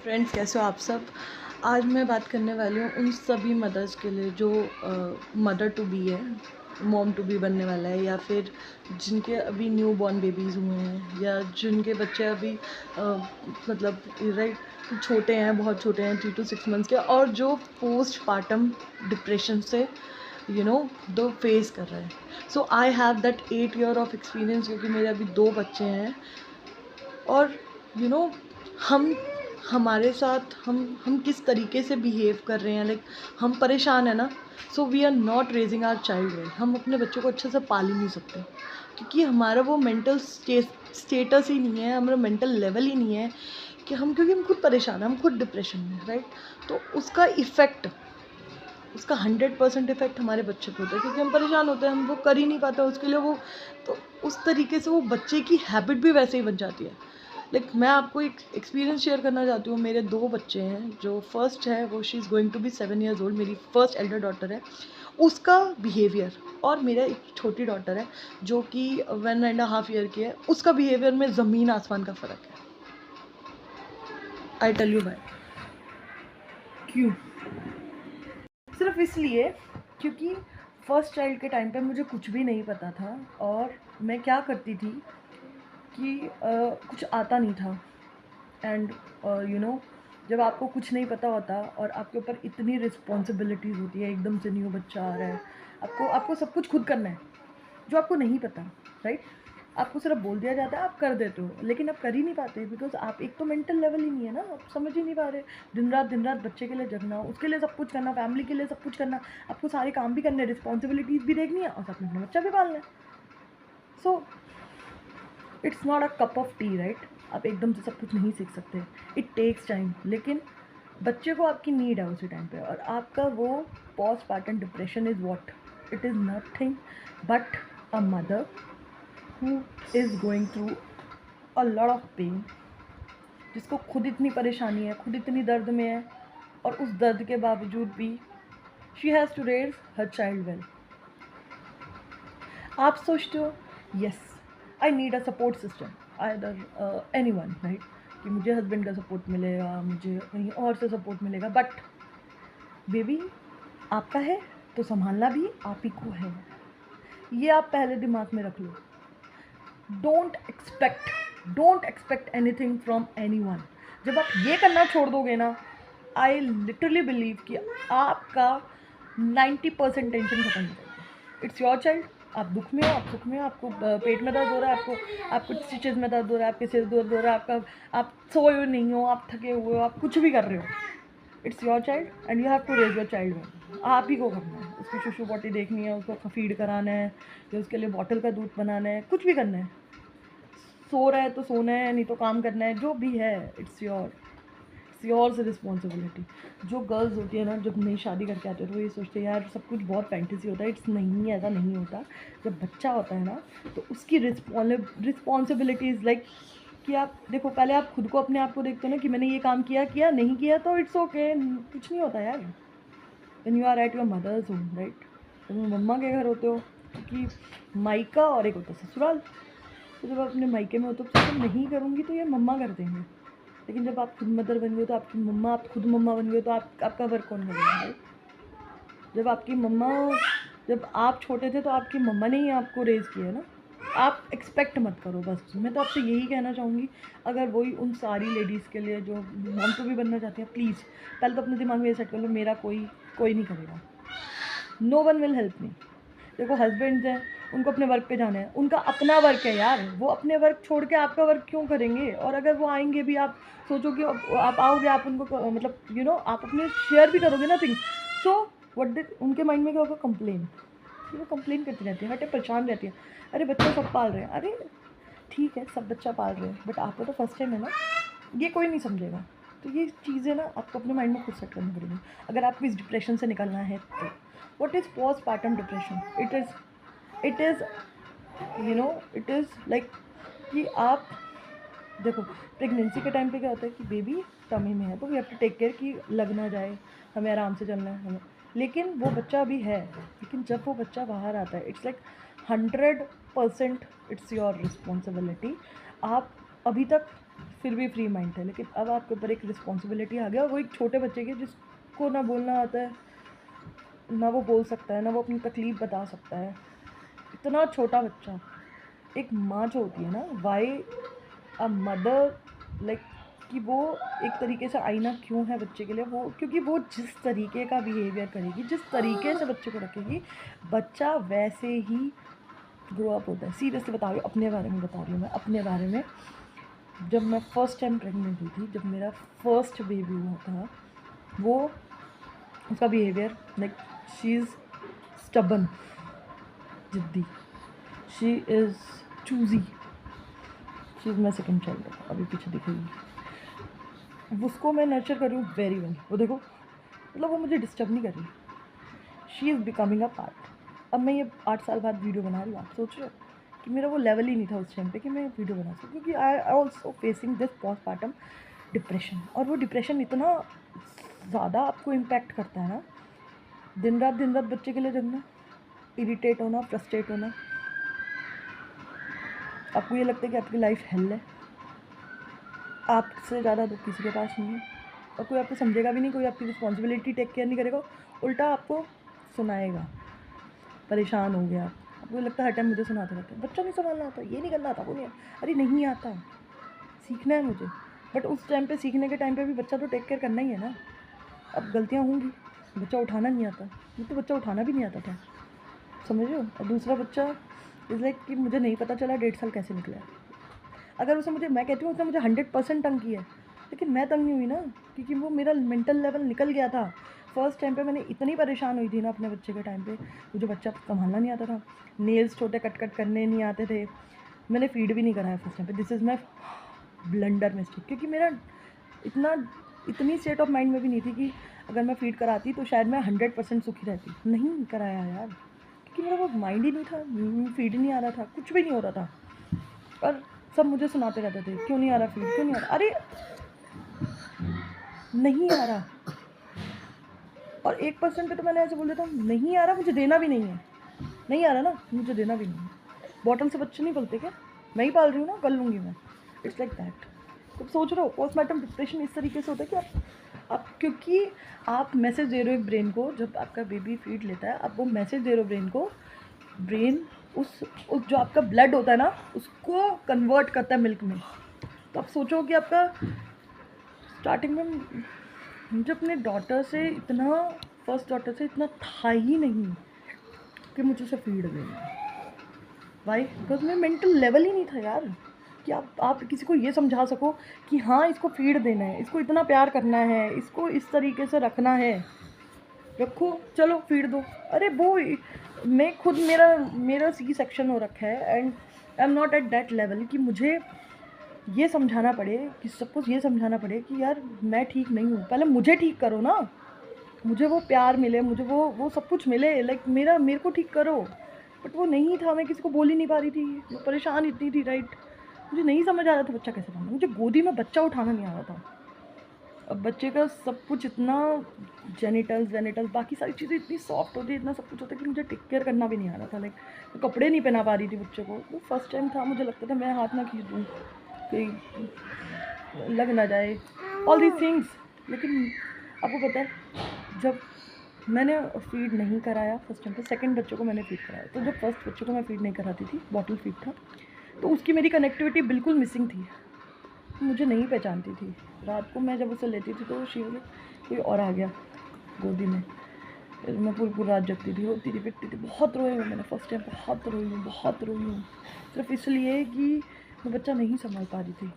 Friends, कैसे हो आप सब। आज मैं बात करने वाली हूँ उन सभी मदर्स के लिए जो मदर टू बी है, मॉम टू बी बनने वाला है, या फिर जिनके अभी न्यू बॉर्न बेबीज़ हुए हैं, या जिनके बच्चे अभी मतलब राइट छोटे हैं, बहुत छोटे हैं, 3 to 6 मंथ्स के, और जो पोस्ट पार्टम डिप्रेशन से दो फेस कर रहे हैं। So I have that 8 year of experience, क्योंकि मेरे अभी 2 बच्चे हैं। और यू नो हम हमारे साथ हम किस तरीके से बिहेव कर रहे हैं, लाइक हम परेशान है ना। So we are not raising our child well. हम अपने बच्चों को अच्छे से पाल ही नहीं सकते, क्योंकि हमारा वो मेंटल स्टेटस ही नहीं है, हमारा मेंटल लेवल ही नहीं है कि क्योंकि हम खुद परेशान हैं, हम खुद डिप्रेशन में, राइट। तो उसका 100% इफ़ेक्ट हमारे बच्चे पे होता है, क्योंकि हम परेशान होते हैं, हम वो कर ही नहीं पाते उसके लिए वो। तो उस तरीके से वो बच्चे की हैबिट भी वैसे ही बन जाती है। मैं आपको एक एक्सपीरियंस शेयर करना चाहती हूँ। मेरे 2 बच्चे हैं। जो फर्स्ट है वो she is going to be 7 years old, मेरी फर्स्ट एल्डर डॉटर है। उसका बिहेवियर, और मेरा एक छोटी डॉटर है जो कि 1.5 year की है, उसका बिहेवियर में ज़मीन आसमान का फ़र्क है। I tell you why. क्यों? सिर्फ इसलिए क्योंकि फर्स्ट चाइल्ड के टाइम पे मुझे कुछ भी नहीं पता था, और मैं क्या करती थी कि कुछ आता नहीं था। एंड जब आपको कुछ नहीं पता होता और आपके ऊपर इतनी रिस्पॉन्सिबिलिटीज़ होती है, एकदम से न्यू बच्चा आ रहा है, आपको सब कुछ खुद करना है जो आपको नहीं पता, राइट। आपको सिर्फ बोल दिया जाता है, आप कर देते हो, लेकिन आप कर ही नहीं पाते, बिकॉज आप एक तो मेंटल लेवल ही नहीं है ना, आप समझ ही नहीं पा रहे। दिन रात बच्चे के लिए जगना, उसके लिए सब कुछ करना, फैमिली के लिए सब कुछ करना, आपको सारे काम भी करने हैं, रिस्पॉन्सिबिलिटीज़ भी देखनी है, और साथ में अपना बच्चा भी पालना है। So it's not a cup of T, right. आप एकदम से सब कुछ नहीं सीख सकते, इट टेक्स टाइम। लेकिन बच्चे को आपकी नीड है उसी टाइम पे, और आपका वो postpartum depression is what it is nothing but a mother who is going through a lot of pain, जिसको खुद इतनी परेशानी है, खुद इतनी दर्द में है, और उस दर्द के बावजूद भी she has to raise her child well. आप सोचते हो yes I need a support system, either anyone, right, कि मुझे हस्बैंड का सपोर्ट मिलेगा, मुझे कहीं और से सपोर्ट मिलेगा, बट बेबी आपका है तो संभालना भी आप ही को है। ये आप पहले दिमाग में रख लो। Don't expect anything from anyone. जब आप ये करना छोड़ दोगे ना, आई लिटरली बिलीव कि आपका 90% टेंशन खत्म हो जाएगी। It's your child. आप दुख में हो, आप सुख में हो, आपको पेट में दर्द हो रहा है, आपको स्टिचेस में दर्द हो रहा है, आपके सिर दर्द हो रहा है, आप सोए नहीं हो, आप थके हुए हो, आप कुछ भी कर रहे हो, it's your child and you have to raise your child well. आप ही को करना है, उसकी शुशु पॉटी देखनी है, उसको फीड कराना है, या उसके लिए बॉटल का दूध बनाना है, कुछ भी करना है। सो रहा है तो सोना है, नहीं तो काम करना है, जो भी है इट्स योर्स रिस्पॉन्सिबिलिटी। जो गर्ल्स होती है ना, जब नई शादी करके आते हैं तो ये सोचते हैं यार सब कुछ बहुत फैंटेसी होता है, इट्स नहीं, ऐसा नहीं होता। जब बच्चा होता है ना, तो उसकी रिस्पॉन्सिबिलिटीज़ लाइक कि आप देखो, पहले आप खुद को, अपने आप को देखते हो ना कि मैंने ये काम किया नहीं किया तो इट्स ओके, कुछ नहीं होता यार। When you are at your mother's home, right, तुम मम्मा के घर होते हो, क्योंकि मायका और एक होता है ससुराल। तो जब आप अपने मायके में हो तो नहीं करूँगी तो ये मम्मा कर देंगे, लेकिन जब आप खुद मदर बन गए तो आपकी मम्मा, आप खुद मम्मा बन गए तो आपका वर्क कौन करेगा, राइट। जब आपकी मम्मा, जब आप छोटे थे तो आपकी मम्मा ने ही आपको रेज़ किया है ना। आप एक्सपेक्ट मत करो, बस मैं तो आपसे यही कहना चाहूँगी। अगर वही उन सारी लेडीज़ के लिए जो मॉम टू भी बनना चाहती हैं, प्लीज़ पहले तो अपने दिमाग में ये सेट कर लो, मेरा कोई नहीं करेगा, no one will help me. देखो हस्बैंड्स हैं, उनको अपने वर्क पे जाना है, उनका अपना वर्क है यार, वो अपने वर्क छोड़ के आपका वर्क क्यों करेंगे। और अगर वो आएंगे भी, आप सोचो कि आप आओगे, आप उनको मतलब आप अपने शेयर भी करोगे ना थिंग्स। सो व्हाट डिड उनके माइंड में क्या होगा, कंप्लेन, कि वो कंप्लेन करती रहती है, हर टाइम परेशान रहती है। अरे बच्चा सब पाल रहे हैं, अरे ठीक है सब बच्चा पाल रहे हैं, बट आपको तो फर्स्ट टाइम है ना, ये कोई नहीं समझेगा। तो ये चीज़ें ना आपको अपने माइंड में खुद सेट करनी पड़ेगी, अगर आपको इस डिप्रेशन से निकलना है तो। What is post partum depression? It is it is like कि आप देखो, प्रेगनेंसी के टाइम पे क्या होता है कि बेबी टमी में है, तो we have to take care कि लग ना जाए, हमें आराम से चलना है हमें। लेकिन वो बच्चा अभी है, लेकिन जब वो बच्चा बाहर आता है, it's like 100% it's your responsibility. आप अभी तक फिर भी फ्री माइंड थे, लेकिन अब आपके ऊपर एक रिस्पॉन्सिबिलिटी आ गया, वो एक छोटे बच्चे की जिसको ना बोलना आता है, ना वो बोल सकता है, ना वो अपनी तकलीफ़ बता सकता है। इतना छोटा बच्चा, एक माँ जो होती है ना, वाई अ मदर लाइक, कि वो एक तरीके से आईना क्यों है बच्चे के लिए, वो क्योंकि वो जिस तरीके का बिहेवियर करेगी, जिस तरीके से बच्चे को रखेगी, बच्चा वैसे ही ग्रो अप होता है। सीरियसली बता रही हूँ, अपने बारे में बता रही हूँ मैं, अपने बारे में। जब मैं फर्स्ट टाइम प्रेग्नेंट हुई थी, जब मेरा फर्स्ट बेबी हुआ था, वो उसका behaviour like, she is stubborn, जिद्दी, she is choosy, she is my second child, अभी पीछे दिखेगी। उसको मैं नर्चर कर रही हूँ वेरी वेल, वो देखो, मतलब वो मुझे डिस्टर्ब नहीं कर रही, she is becoming a part. अब मैं ये 8 साल बाद वीडियो बना रही हूँ, आप सोच रहे हो कि मेरा वो लेवल ही नहीं था उस टाइम पे कि मैं वीडियो बना सकूँ, क्योंकि I also facing this postpartum depression. और वो डिप्रेशन इतना ज़्यादा आपको इम्पैक्ट करता है ना, दिन रात बच्चे के लिए जगना, इरिटेट होना, फ्रस्ट्रेट होना, आपको ये लगता है कि आपकी लाइफ हेल है, आपसे ज़्यादा दुख किसी के पास नहीं है, और कोई आपको समझेगा भी नहीं, कोई आपकी रिस्पॉन्सिबिलिटी टेक केयर नहीं करेगा, उल्टा आपको सुनाएगा। परेशान हो गया, आपको लगता है हर टाइम मुझे सुनाते रहते हैं, बच्चा नहीं संभालना आता, ये नहीं करना आता, वो नहीं, अरे नहीं आता, सीखना है मुझे। बट उस टाइम पे, सीखने के टाइम पे भी बच्चा तो टेक केयर करना ही है ना। अब गलतियाँ होंगी, बच्चा उठाना नहीं आता, मुझे तो बच्चा उठाना भी नहीं आता था, समझ रहे हो। और दूसरा बच्चा इज़ लाइक कि मुझे नहीं पता चला 1.5 साल कैसे निकला है। अगर उसने मुझे, मैं कहती हूँ उसने मुझे 100% तंग किया है, लेकिन मैं तंग नहीं हुई ना, क्योंकि वो मेरा मेंटल लेवल निकल गया था। फर्स्ट टाइम पे मैंने इतनी परेशान हुई थी ना अपने बच्चे के टाइम पे, मुझे बच्चा संभालना नहीं आता था, नेल्स छोटे कट करने नहीं आते थे, मैंने फीड भी नहीं कराया फर्स्ट टाइम पे। This is my blunder mistake, क्योंकि मेरा इतनी स्टेट ऑफ माइंड में भी नहीं थी कि अगर मैं फीड कराती तो शायद मैं 100% सुखी रहती। नहीं कराया यार, क्योंकि मेरा वो माइंड ही नहीं था, फीड नहीं आ रहा था, कुछ भी नहीं हो रहा था, और सब मुझे सुनाते रहते थे, क्यों नहीं आ रहा फीड, क्यों नहीं आ रहा, अरे नहीं आ रहा। और 1% पे तो मैंने ऐसे बोल देता हूँ, नहीं आ रहा, मुझे देना भी नहीं है, नहीं आ रहा ना, मुझे देना भी नहीं है। बॉटल से बच्चे नहीं पलते क्या, मैं ही पाल रही हूँ ना, कर लूँगी मैं। It's like that. तो सोच रहे हो पोस्टमार्टम डिप्रेशन इस तरीके से होता है कि आप क्योंकि आप मैसेज दे रहे हो ब्रेन को, जब आपका बेबी फीड लेता है, आप वो मैसेज दे रहे हो ब्रेन को, ब्रेन उस जो आपका ब्लड होता है ना, उसको कन्वर्ट करता है मिल्क में। तो आप सोचो कि आपका स्टार्टिंग में मुझे अपने डॉटर से इतना, फर्स्ट डॉटर से इतना था ही नहीं कि मुझे उसे फीड देना है। वाई? बिकॉज मेरा मेंटल लेवल ही नहीं था यार, कि आप किसी को ये समझा सको कि हाँ इसको फीड देना है, इसको इतना प्यार करना है, इसको इस तरीके से रखना है, रखो चलो फीड दो। अरे वो मैं खुद, मेरा सी सेक्शन हो रखा है, and I am not at that level कि मुझे ये समझाना पड़े, कि सपोज़ ये समझाना पड़े कि यार मैं ठीक नहीं हूँ, पहले मुझे ठीक करो ना, मुझे वो प्यार मिले, मुझे वो सब कुछ मिले, लाइक मेरे को ठीक करो। बट वो नहीं था, मैं किसी को बोल ही नहीं पा रही थी, मैं परेशान इतनी थी, राइट। मुझे नहीं समझ आ रहा था बच्चा कैसे पालना, मुझे गोदी में बच्चा उठाना नहीं आ रहा था। अब बच्चे का सब कुछ इतना, जेनिटल्स बाकी सारी चीज़ें इतनी सॉफ्ट होती है, इतना सब कुछ होता है कि मुझे टेक केयर करना भी नहीं आ रहा था। लाइक मैं कपड़े नहीं पहना पा रही थी बच्चे को, वो फर्स्ट टाइम था, मुझे लगता था मैं हाथ ना खींच दूँ, कहीं लग ना जाए, ऑल दीज थिंग्स। लेकिन आपको पता है, जब मैंने फीड नहीं कराया फर्स्ट टाइम पे, सेकंड बच्चे को मैंने फीड कराया, तो जब फर्स्ट बच्चे को मैं फीड नहीं कराती थी, बॉटल फीड था, तो उसकी मेरी कनेक्टिविटी बिल्कुल मिसिंग थी, मुझे नहीं पहचानती थी। रात को मैं जब उसे लेती थी तो शी वाज कोई और आ गया गोदी में, मैं पूरी रात जगती थी, होती थी, पिटती थी, बहुत रोई हूँ मैंने फर्स्ट टाइम, बहुत रोई हूँ, सिर्फ इसलिए कि मैं बच्चा नहीं संभाल पा रही थी,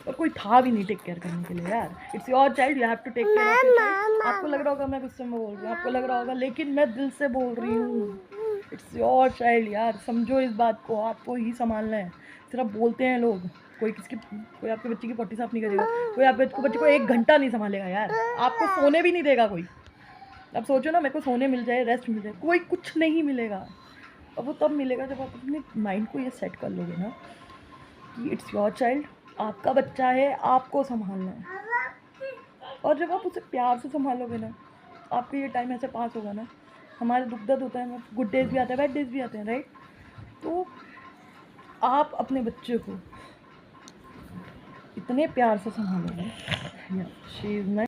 और कोई था भी नहीं टेक केयर करने के लिए यार। It's your child, you have to take care of your child. आपको लग रहा होगा मैं गुस्से में बोल रही हूँ, आपको लग रहा होगा, लेकिन मैं दिल से बोल रही हूँ, इट्स योर चाइल्ड यार, समझो इस बात को, आपको ही संभालना है। सिर्फ बोलते हैं लोग, कोई आपके बच्चे की पट्टी साफ नहीं करेगा, कोई आपके बच्चे को 1 घंटा नहीं संभालेगा यार, आपको सोने भी नहीं देगा कोई। अब सोचो ना, मेरे को सोने मिल जाए, रेस्ट मिल जाए, कोई कुछ नहीं मिलेगा। और वो तब मिलेगा जब आप अपने माइंड को ये सेट कर लोगे ना कि इट्स योर चाइल्ड, आपका बच्चा है, आपको संभालना है। और जब आप उसे प्यार से संभालोगे ना, आपका ये टाइम ऐसे पास होगा ना, हमारे दुख दर्द होता है, गुड डेज भी आते हैं, बैड डेज भी आते हैं, राइट। तो आप अपने बच्चे को इतने प्यार से संभालोगे, शी इज़